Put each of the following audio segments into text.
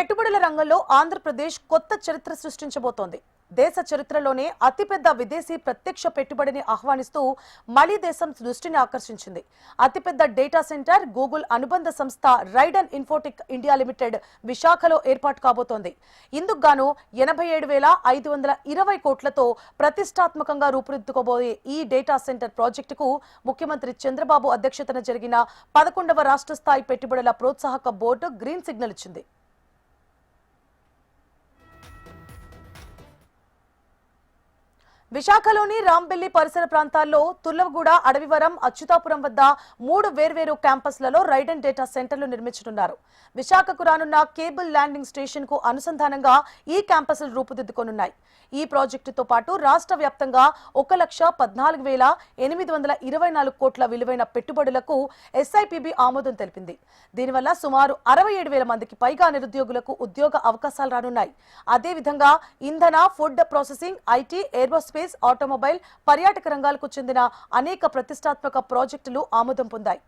పెట్టుబడుల రంగంలో ఆంధ్రప్రదేశ్ కొత్త చరిత్ర సృష్టించబోతోంది. దేశ చరిత్రలోనే అతిపెద్ద విదేశీ ప్రత్యక్ష పెట్టుబడిని ఆహ్వానిస్తూ మళ్లీ దేశం దృష్టిని ఆకర్షించింది. అతిపెద్ద డేటా సెంటర్ గూగుల్ అనుబంధ సంస్థ రైడన్ ఇన్ఫోటెక్ ఇండియా లిమిటెడ్ విశాఖలో ఏర్పాటు కాబోతోంది. ఇందుకు గాను 87,520 కోట్లతో ప్రతిష్టాత్మకంగా రూపుదిద్దుకోబోయే ఈ డేటా సెంటర్ ప్రాజెక్టుకు ముఖ్యమంత్రి చంద్రబాబు అధ్యక్షతన జరిగిన 11వ రాష్ట్ర స్థాయి పెట్టుబడుల ప్రోత్సాహక బోర్డు గ్రీన్ సిగ్నల్ ఇచ్చింది. విశాఖలోని రాంబెల్లి పరిసర ప్రాంతాల్లో తుర్లగూడ, అడవివరం, అచ్యుతాపురం వద్ద 3 వేర్వేరు క్యాంపస్లలో రైడన్ డేటా సెంటర్లు నిర్మించనున్నారు. విశాఖకు రానున్న కేబుల్ ల్యాండింగ్ స్టేషన్ కు అనుసంధానంగా ఈ క్యాంపస్లు రూపుదిద్దుకోనున్నాయి. ఈ ప్రాజెక్టుతో పాటు రాష్ట్ర వ్యాప్తంగా 1,14,824 కోట్ల విలువైన పెట్టుబడులకు ఎస్ఐపిబి ఆమోదం తెలిపింది. దీనివల్ల సుమారు 67,000 మందికి పైగా నిరుద్యోగులకు ఉద్యోగ అవకాశాలు రానున్నాయి. అదేవిధంగా ఇంధన, food processing, IT, aerospace, automobile, పర్యాటక రంగాలకు చెందిన అనేక ప్రతిష్టాత్మక ప్రాజెక్టులు ఆమోదం పొందాయి.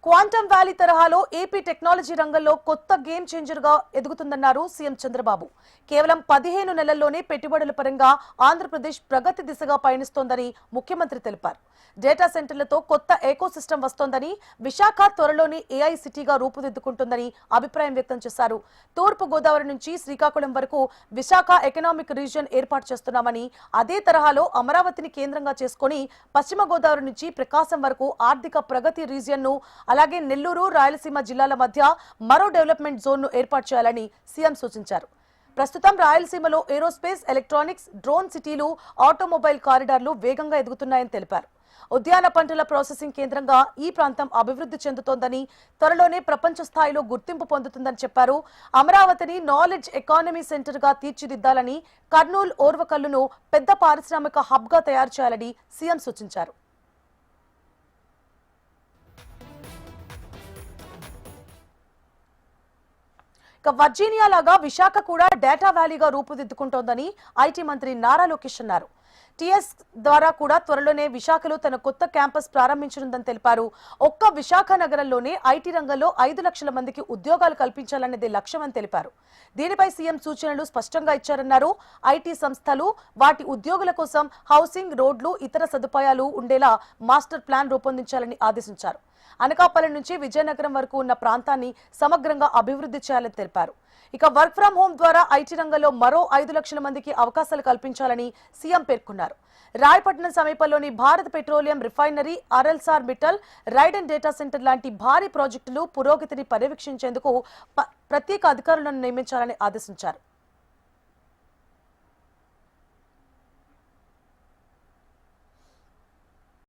క్వాంటమ్ వ్యాలీ తరహాలో ఏపీ టెక్నాలజీ రంగంలో కొత్త గేమ్ చేంజర్ గా ఎదుగుతుందన్నారు సీఎం చంద్రబాబు. కేవలం 15 నెలల్లోనే పెట్టుబడుల పరంగా ఆంధ్రప్రదేశ్ ప్రగతి దిశగా పయనిస్తోందని ముఖ్యమంత్రి తెలిపారు. డేటా సెంటర్లతో కొత్త ఎకోసిస్టమ్ వస్తోందని, విశాఖ త్వరలోని ఏఐ సిటీగా రూపుదిద్దుకుంటుందని అభిప్రాయం వ్యక్తం చేశారు. తూర్పు గోదావరి నుంచి శ్రీకాకుళం వరకు విశాఖ ఎకనామిక్ రీజియన్ ఏర్పాటు చేస్తున్నామని, అదే తరహాలో అమరావతిని కేంద్రంగా చేసుకుని పశ్చిమ గోదావరి నుంచి ప్రకాశం వరకు ఆర్థిక ప్రగతి రీజియన్ ను, అలాగే నెల్లూరు, రాయలసీమ జిల్లాల మధ్య మరో డెవలప్మెంట్ జోన్ ను ఏర్పాటు చేయాలని సీఎం సూచించారు. ప్రస్తుతం రాయలసీమలో ఏరోస్పేస్, ఎలక్ట్రానిక్స్, డ్రోన్ సిటీలు, ఆటోమొబైల్ కారిడార్లు వేగంగా ఎదుగుతున్నాయని తెలిపారు. ఉద్యాన పంటల ప్రాసెసింగ్ కేంద్రంగా ఈ ప్రాంతం అభివృద్ధి చెందుతోందని, త్వరలోనే ప్రపంచ స్థాయిలో గుర్తింపు పొందుతుందని చెప్పారు. అమరావతిని నాలెడ్జ్ ఎకానమీ సెంటర్ గా తీర్చిదిద్దాలని, కర్నూలు, ఓర్వకల్లును పెద్ద పారిశ్రామిక హబ్ గా తయారు చేయాలని సీఎం సూచించారు. వర్జీనియా లాగా విశాఖ కూడా డేటా వ్యాలీగా రూపుదిద్దుకుంటోందని ఐటీ మంత్రి నారా లోకేష్ అన్నారు. టీఎస్ ద్వారా కూడా త్వరలోనే విశాఖలో తన కొత్త క్యాంపస్ ప్రారంభించనుందని తెలిపారు. ఒక్క విశాఖ నగరంలోనే ఐటీ రంగంలో 5 లక్షల మందికి ఉద్యోగాలు కల్పించాలనేది లక్ష్యమని తెలిపారు. దీనిపై సీఎం సూచనలు స్పష్టంగా ఇచ్చారన్నారు. ఐటీ సంస్థలు వాటి ఉద్యోగుల కోసం హౌసింగ్, రోడ్లు, ఇతర సదుపాయాలు ఉండేలా మాస్టర్ ప్లాన్ రూపొందించాలని ఆదేశించారు. అనకాపల్లి నుంచి విజయనగరం వరకు ఉన్న ప్రాంతాన్ని సమగ్రంగా అభివృద్ధి చేయాలని తెలిపారు. ఇక వర్క్ ఫ్రం హోం ద్వారా ఐటీ రంగంలో మరో 5 లక్షల మందికి అవకాశాలు కల్పించాలని సీఎం పేర్కొన్నారు. రాయపట్నం సమీపంలోని Bharat petroleum refinery, Arcelor Mittal, Raiden data centre లాంటి భారీ ప్రాజెక్టులు పురోగతిని పర్యవేక్షించేందుకు ప్రత్యేక అధికారులను నియమించాలని ఆదేశించారు.